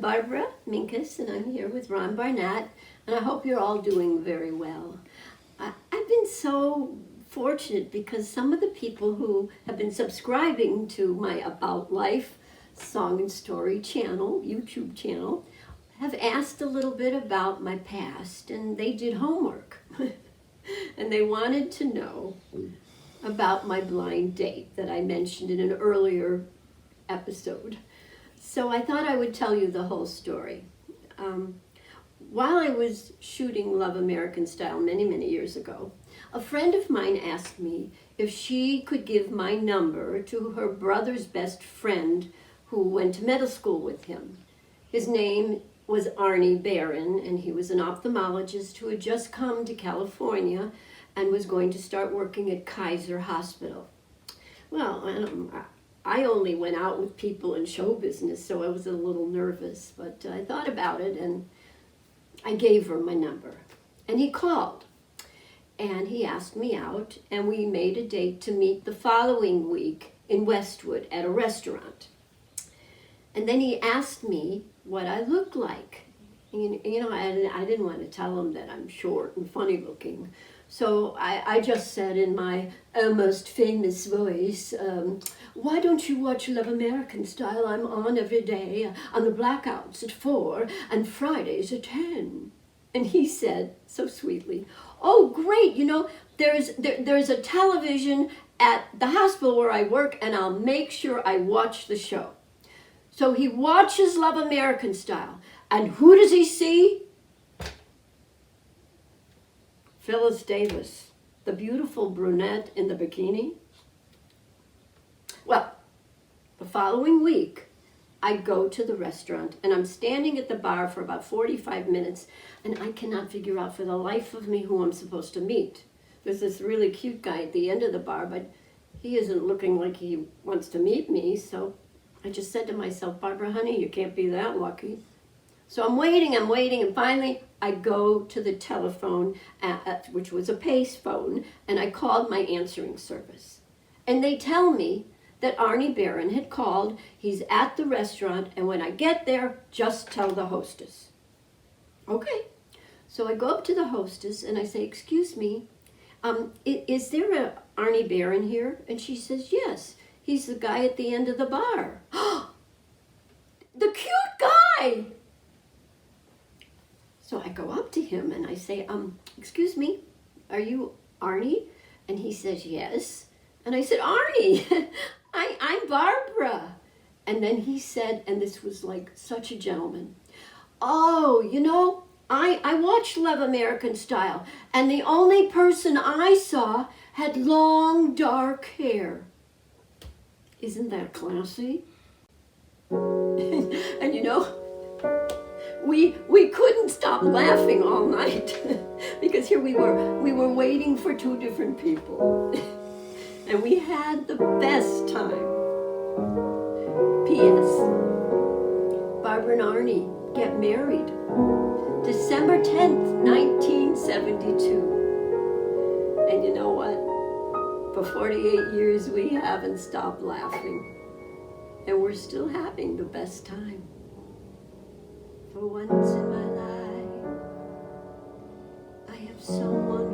Barbara Minkus, and I'm here with Ron Barnett, and I hope you're all doing very well. I've been so fortunate because some of the people who have been subscribing to my About Life Song and Story channel, YouTube channel, have asked a little bit about my past, and they did homework. And they wanted to know about my blind date that I mentioned in an earlier episode. So I thought I would tell you the whole story. While I was shooting Love American Style many, many years ago, a friend of mine asked me if she could give my number to her brother's best friend who went to medical school with him. His name was Arnie Barron, and he was an ophthalmologist who had just come to California and was going to start working at Kaiser Hospital. Well, I only went out with people in show business, so I was a little nervous, but I thought about it and I gave her my number. And he called and he asked me out, and we made a date to meet the following week in Westwood at a restaurant. And then he asked me what I looked like. You know, I didn't want to tell him that I'm short and funny looking. So I just said in my almost famous voice, why don't you watch Love American Style? I'm on every day on the blackouts at 4 and Fridays at 10. And he said so sweetly, oh great, you know, there's a television at the hospital where I work, and I'll make sure I watch the show. So he watches Love American Style, and who does he see? Phyllis Davis, the beautiful brunette in the bikini. Well, the following week, I go to the restaurant, and I'm standing at the bar for about 45 minutes, and I cannot figure out for the life of me who I'm supposed to meet. There's this really cute guy at the end of the bar, but he isn't looking like he wants to meet me, so I just said to myself, Barbara, honey, you can't be that lucky. So I'm waiting, and finally I go to the telephone, which was a Pace phone, and I called my answering service. And they tell me that Arnie Barron had called, he's at the restaurant, and when I get there, just tell the hostess. Okay. So I go up to the hostess and I say, excuse me, is there a Arnie Barron here? And she says, yes, he's the guy at the end of the bar. The cute guy! So I go up to him and I say, excuse me, are you Arnie? And he says, yes. And I said, Arnie, I'm Barbara. And then he said, and this was like such a gentleman, oh, you know, I watched Love American Style, and the only person I saw had long, dark hair. Isn't that classy? And you know, we couldn't stop laughing all night because here we were waiting for two different people. And we had the best time. P.S. Barbara and Arnie get married December 10th, 1972. And you know what? For 48 years we haven't stopped laughing. And we're still having the best time. For once in my life, I have someone